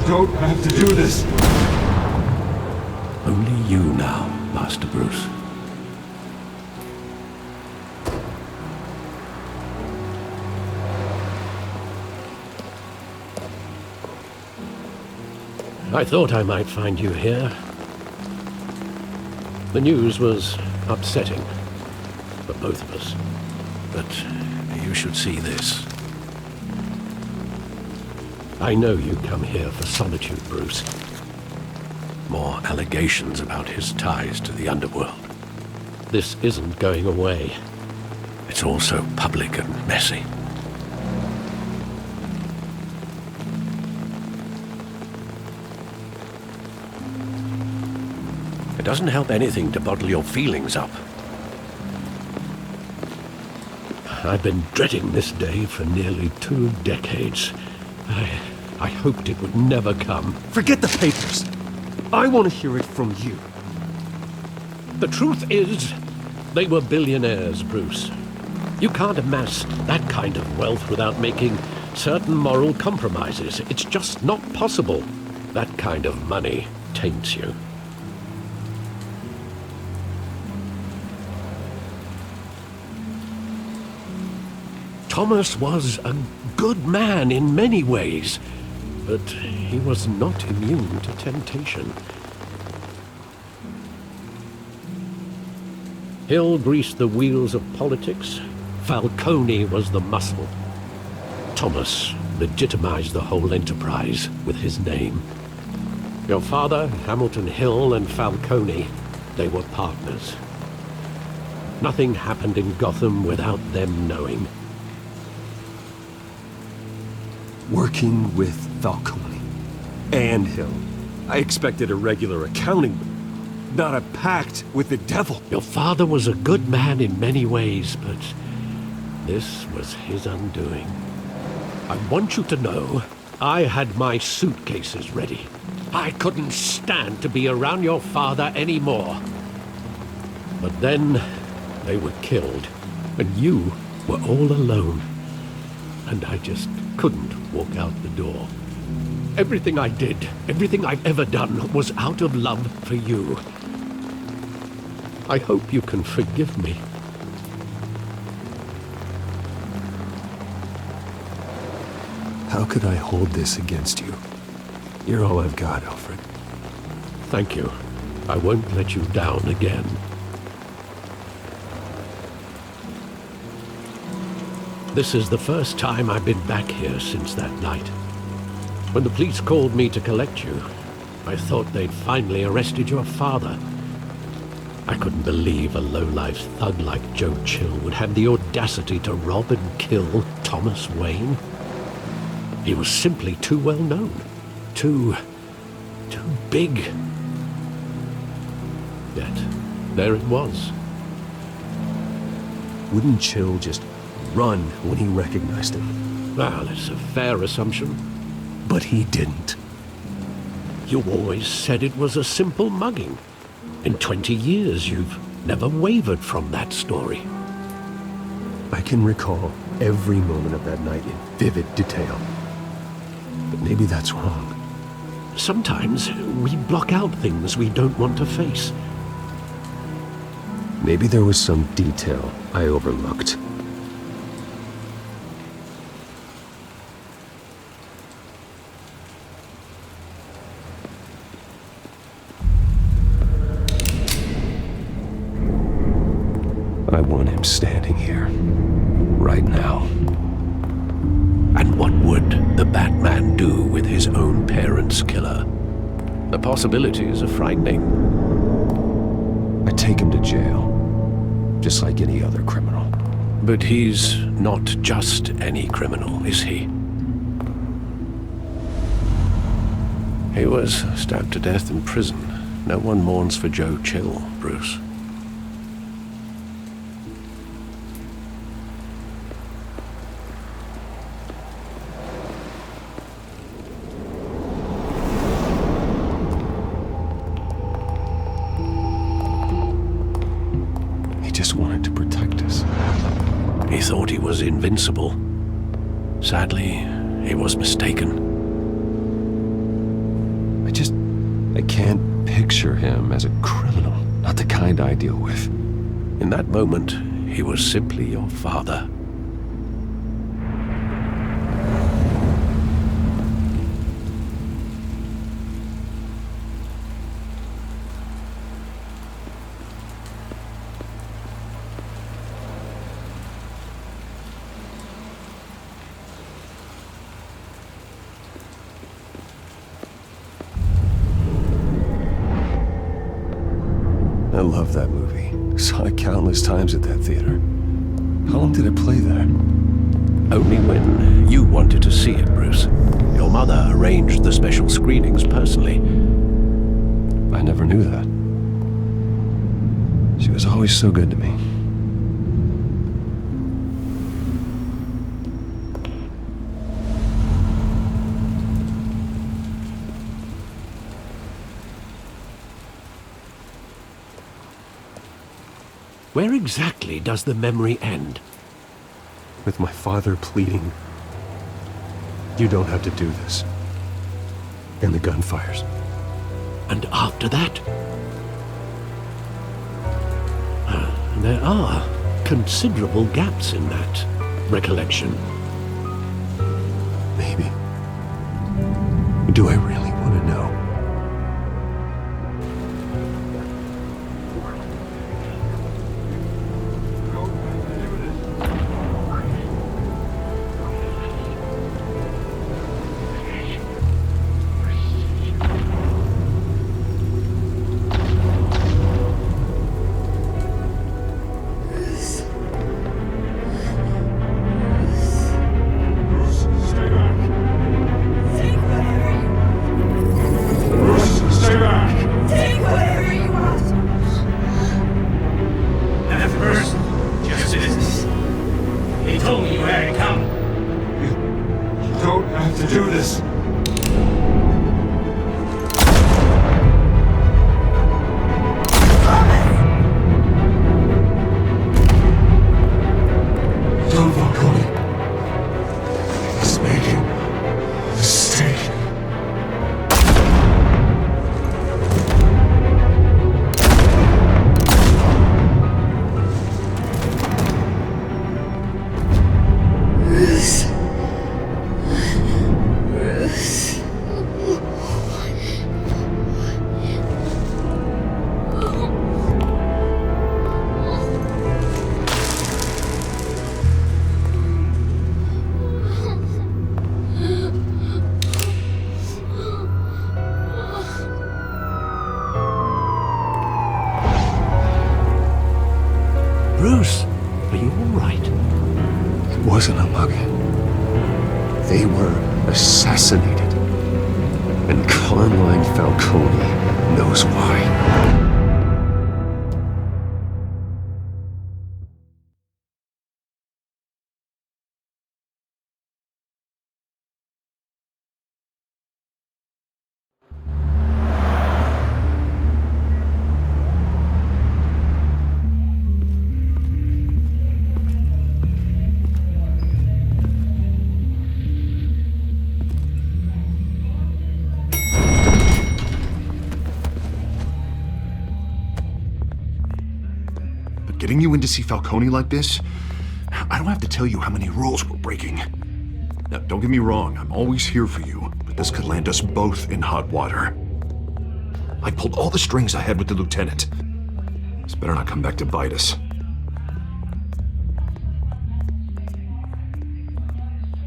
don't have to do this. Only you now, Master Bruce. I thought I might find you here. The news was upsetting for both of us. But you should see this. I know you come here for solitude, Bruce. More allegations about his ties to the underworld. This isn't going away. It's all so public and messy. It doesn't help anything to bottle your feelings up. I've been dreading this day for nearly 2 decades. I hoped it would never come. Forget the papers. I want to hear it from you. The truth is, they were billionaires, Bruce. You can't amass that kind of wealth without making certain moral compromises. It's just not possible. That kind of money taints you. Thomas was a good man in many ways, but he was not immune to temptation. Hill greased the wheels of politics. Falcone was the muscle. Thomas legitimized the whole enterprise with his name. Your father, Hamilton Hill, and Falcone, they were partners. Nothing happened in Gotham without them knowing. Working with Falcone and Hill. I expected a regular accounting, not a pact with the devil. Your father was a good man in many ways, but this was his undoing. I want you to know, I had my suitcases ready. I couldn't stand to be around your father anymore. But then, they were killed, and you were all alone. And I just couldn't walk out the door. Everything I did, everything I've ever done, was out of love for you. I hope you can forgive me. How could I hold this against you? You're all I've got, Alfred. Thank you. I won't let you down again. This is the first time I've been back here since that night. When the police called me to collect you, I thought they'd finally arrested your father. I couldn't believe a low-life thug like Joe Chill would have the audacity to rob and kill Thomas Wayne. He was simply too well known. Too big. Yet, there it was. Wouldn't Chill just run when he recognized him? Well, it's a fair assumption. But he didn't. You always said it was a simple mugging. In 20 years, you've never wavered from that story. I can recall every moment of that night in vivid detail. But maybe that's wrong. Sometimes we block out things we don't want to face. Maybe there was some detail I overlooked. I want him standing here, right now. And what would the Batman do with his own parents' killer? The possibilities are frightening. I take him to jail, just like any other criminal. But he's not just any criminal, is he? He was stabbed to death in prison. No one mourns for Joe Chill, Bruce. Just wanted to protect us. He thought he was invincible. Sadly, he was mistaken. I can't picture him as a criminal. Not the kind I deal with. In that moment, he was simply your father. I love that movie. Saw it countless times at that theater. How long did it play there? Only when you wanted to see it, Bruce. Your mother arranged the special screenings personally. I never knew that. She was always so good to me. Where exactly does the memory end? With my father pleading, "You don't have to do this." And the gun fires. And after that? There are considerable gaps in that recollection. Maybe. Do I really want to know? Bruce, are you all right? It wasn't a mug. They were assassinated. And Carmine Falcone knows why. Getting you in to see Falcone like this, I don't have to tell you how many rules we're breaking. Now, don't get me wrong, I'm always here for you, but this could land us both in hot water. I pulled all the strings I had with the lieutenant. This better not come back to bite us.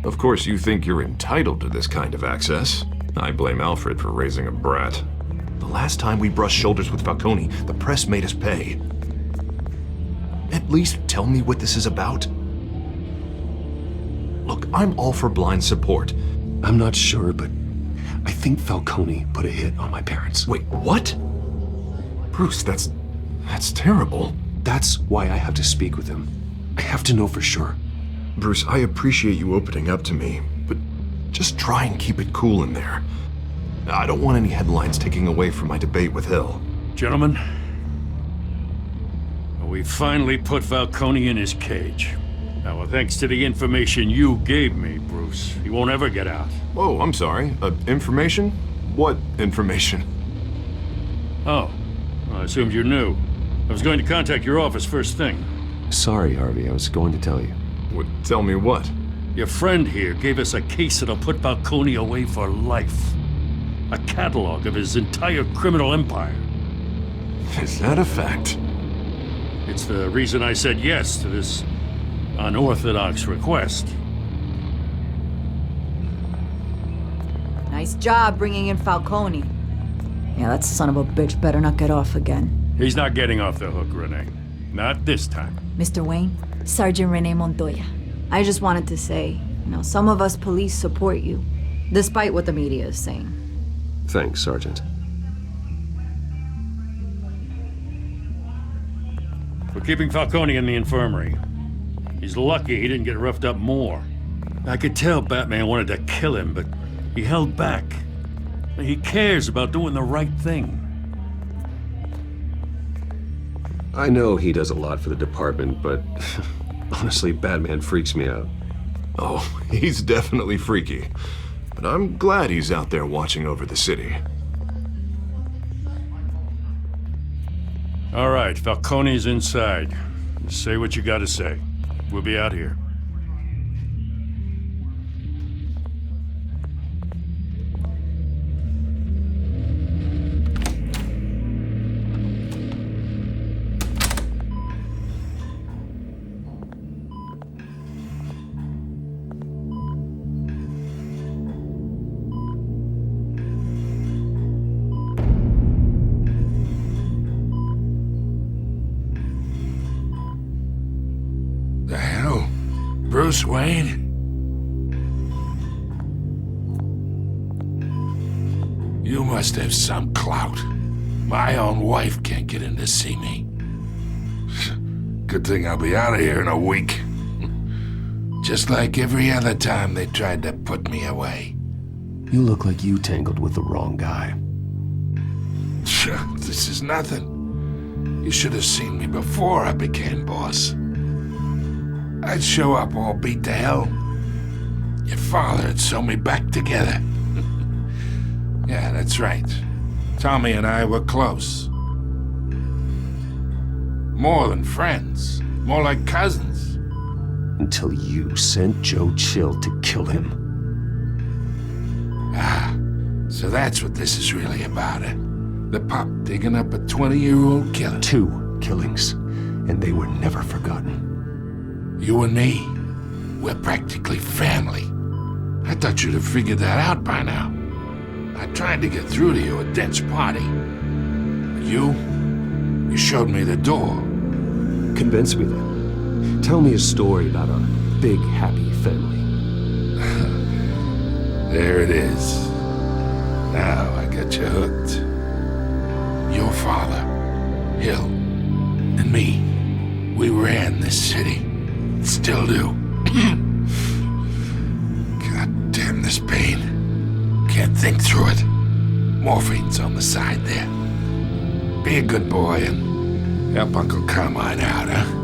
Of course, you think you're entitled to this kind of access. I blame Alfred for raising a brat. The last time we brushed shoulders with Falcone, the press made us pay. At least tell me what this is about. Look, I'm all for blind support. I'm not sure, but I think Falcone put a hit on my parents. Wait, what? Bruce, that's terrible. That's why I have to speak with him. I have to know for sure. Bruce, I appreciate you opening up to me, but just try and keep it cool in there. I don't want any headlines taking away from my debate with Hill. Gentlemen, we finally put Falcone in his cage. Now, thanks to the information you gave me, Bruce, he won't ever get out. Whoa, I'm sorry. Information? What information? Oh, well, I assumed you knew. I was going to contact your office first thing. Sorry, Harvey, I was going to tell you. Tell me what? Your friend here gave us a case that'll put Falcone away for life. A catalog of his entire criminal empire. Is that a fact? It's the reason I said yes to this unorthodox request. Nice job bringing in Falcone. Yeah, that son of a bitch better not get off again. He's not getting off the hook, Renee. Not this time. Mr. Wayne, Sergeant Renee Montoya. I just wanted to say, some of us police support you, despite what the media is saying. Thanks, Sergeant. We're keeping Falcone in the infirmary. He's lucky he didn't get roughed up more. I could tell Batman wanted to kill him, but he held back. He cares about doing the right thing. I know he does a lot for the department, but honestly, Batman freaks me out. Oh, he's definitely freaky. But I'm glad he's out there watching over the city. All right, Falcone's inside. Say what you gotta say. We'll be out here. The hell? Bruce Wayne? You must have some clout. My own wife can't get in to see me. Good thing I'll be out of here in a week. Just like every other time they tried to put me away. You look like you tangled with the wrong guy. This is nothing. You should have seen me before I became boss. I'd show up all beat to hell. Your father had sewn me back together. Yeah, that's right. Tommy and I were close. More than friends. More like cousins. Until you sent Joe Chill to kill him. Ah, so that's what this is really about, eh? The pup digging up a 20-year-old killer. 2 killings, and they were never forgotten. You and me, we're practically family. I thought you'd have figured that out by now. I tried to get through to you at Dent's party. But you showed me the door. Convince me then. Tell me a story about our big, happy family. There it is. Now I got you hooked. Your father, Hill, and me, we ran this city. Still do. God damn this pain. Can't think through it. Morphine's on the side there. Be a good boy and help Uncle Carmine out, huh?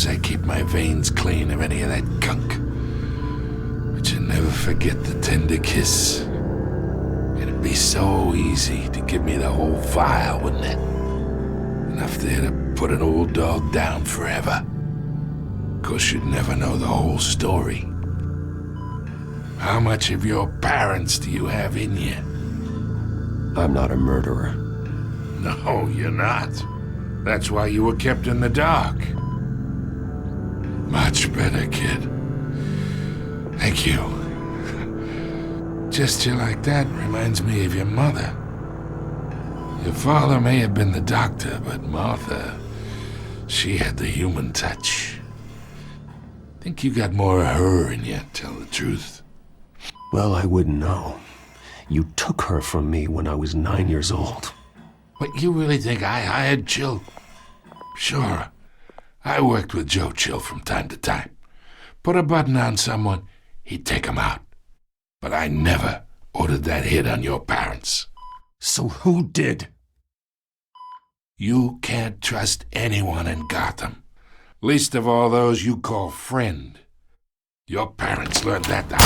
I keep my veins clean of any of that gunk. But you never forget the tender kiss. It'd be so easy to give me the whole vial, wouldn't it? Enough there to put an old dog down forever. Of course, you'd never know the whole story. How much of your parents do you have in you? I'm not a murderer. No, you're not. That's why you were kept in the dark. Much better, kid. Thank you. Gesture like that reminds me of your mother. Your father may have been the doctor, but Martha, she had the human touch. Think you got more of her in you, tell the truth. Well, I wouldn't know. You took her from me when I was 9 years old. What, you really think I hired Chill? Sure. I worked with Joe Chill from time to time. Put a button on someone, he'd take 'em out. But I never ordered that hit on your parents. So who did? You can't trust anyone in Gotham. Least of all those you call friend. Your parents learned that the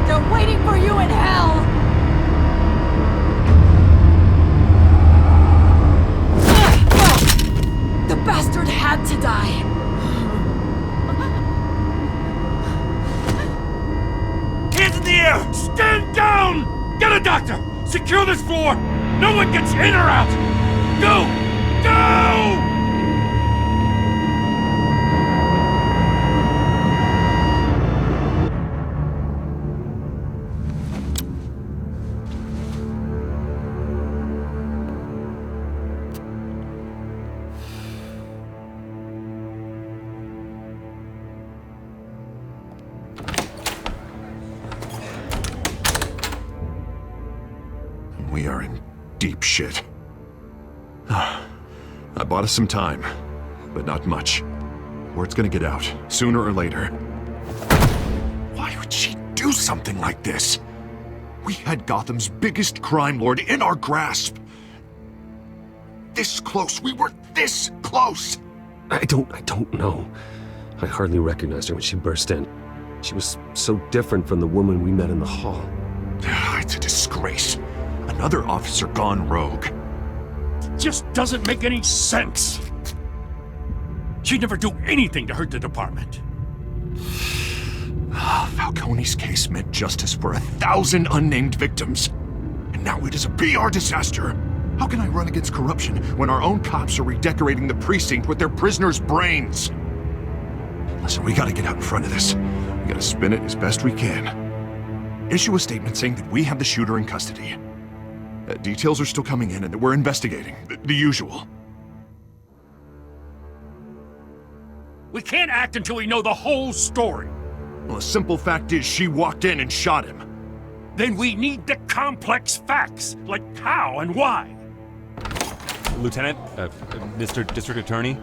They're waiting for you in hell! The bastard had to die. Hands in the air! Stand down! Get a doctor! Secure this floor! No one gets in or out! Go! Go! We are in deep shit. I bought us some time, but not much. Word's gonna get out, sooner or later. Why would she do something like this? We had Gotham's biggest crime lord in our grasp. This close, we were this close! I don't know. I hardly recognized her when she burst in. She was so different from the woman we met in the hall. It's a disgrace. Another officer gone rogue. Just doesn't make any sense. She'd never do anything to hurt the department. Falcone's case meant justice for 1,000 unnamed victims. And now it is a PR disaster. How can I run against corruption when our own cops are redecorating the precinct with their prisoners' brains? Listen, we gotta get out in front of this. We gotta spin it as best we can. Issue a statement saying that we have the shooter in custody. Details are still coming in and that we're investigating. The usual. We can't act until we know the whole story. Well, the simple fact is she walked in and shot him. Then we need the complex facts, like how and why. Lieutenant, Mr. District Attorney,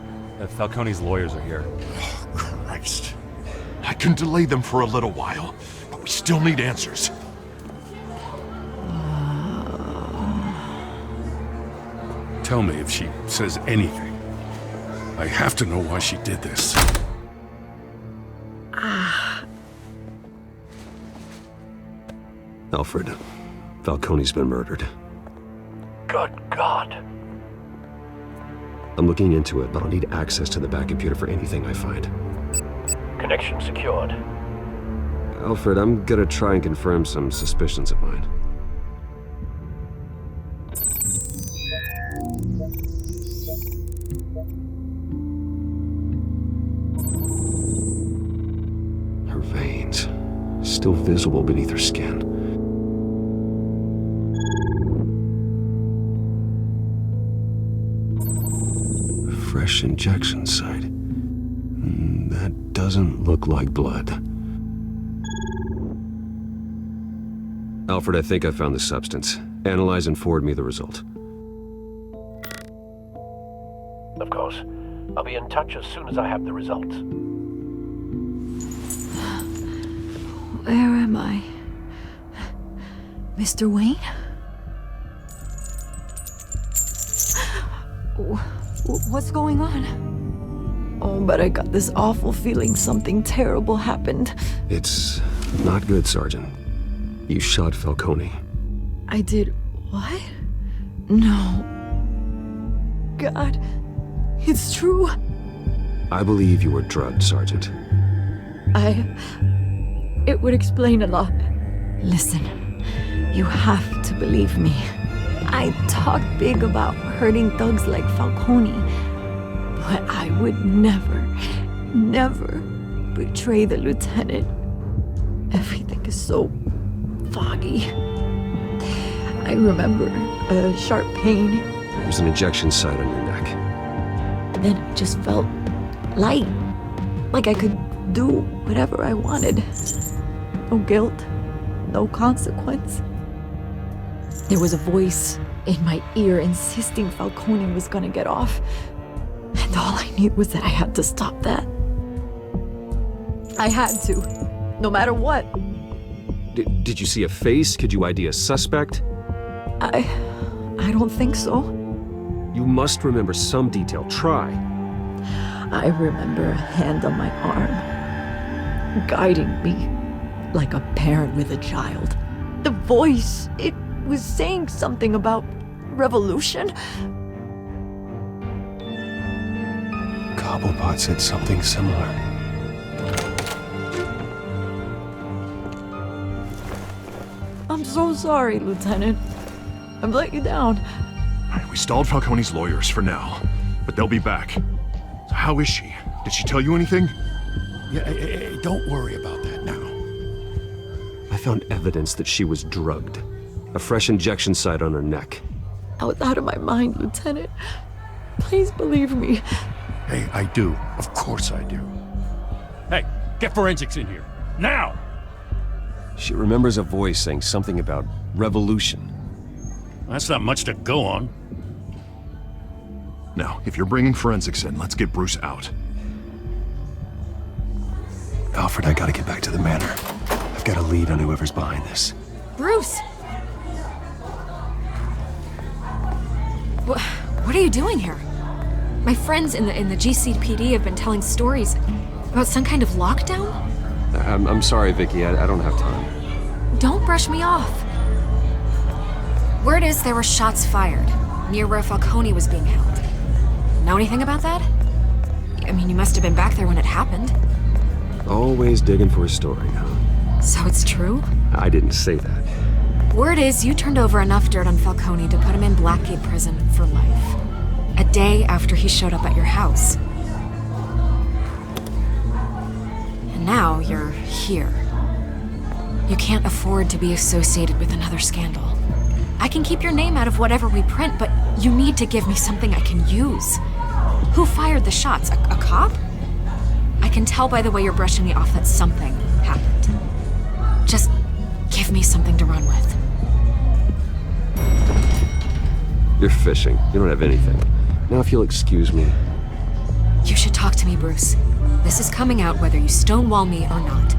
Falcone's lawyers are here. Oh, Christ. I can delay them for a little while, but we still need answers. Tell me if she says anything. I have to know why she did this. Alfred, Falcone's been murdered. Good God. I'm looking into it, but I'll need access to the back computer for anything I find. Connection secured. Alfred, I'm gonna try and confirm some suspicions of mine. Her veins, still visible beneath her skin. Fresh injection site. That doesn't look like blood. Alfred, I think I found the substance. Analyze and forward me the result. Of course. I'll be in touch as soon as I have the results. Where am I? Mr. Wayne? What's going on? Oh, but I got this awful feeling something terrible happened. It's not good, Sergeant. You shot Falcone. I did what? No. God, it's true. I believe you were drugged, Sergeant. It would explain a lot. Listen, you have to believe me. I talk big about hurting thugs like Falcone, but I would never betray the lieutenant. Everything is so foggy. I remember a sharp pain. There's an injection site on your neck. Then it just felt light, like I could do whatever I wanted. No guilt, no consequence. There was a voice in my ear insisting Falcone was gonna get off. And all I knew was that I had to stop that. I had to. No matter what. Did you see a face? Could you ID a suspect? I don't think so. You must remember some detail. Try. I remember a hand on my arm, guiding me like a parent with a child. The voice, it was saying something about revolution. Cobblepot said something similar. I'm so sorry, Lieutenant. I've let you down. We stalled Falcone's lawyers for now, but they'll be back. So how is she? Did she tell you anything? Yeah, hey, don't worry about that now. I found evidence that she was drugged. A fresh injection site on her neck. I was out of my mind, Lieutenant. Please believe me. Hey, I do. Of course I do. Hey, get forensics in here. Now! She remembers a voice saying something about revolution. That's not much to go on. Now, if you're bringing forensics in, let's get Bruce out. Alfred, I gotta get back to the manor. I've got a lead on whoever's behind this. Bruce! What are you doing here? My friends in the GCPD have been telling stories about some kind of lockdown? I'm sorry, Vicky. I don't have time. Don't brush me off. Word is there were shots fired near where Falcone was being held. Know anything about that? I mean, you must have been back there when it happened. Always digging for a story, huh? So it's true? I didn't say that. Word is you turned over enough dirt on Falcone to put him in Blackgate Prison for life. A day after he showed up at your house. And now you're here. You can't afford to be associated with another scandal. I can keep your name out of whatever we print, but you need to give me something I can use. Who fired the shots? A cop? I can tell by the way you're brushing me off that something happened. Just give me something to run with. You're fishing. You don't have anything. Now if you'll excuse me. You should talk to me, Bruce. This is coming out whether you stonewall me or not.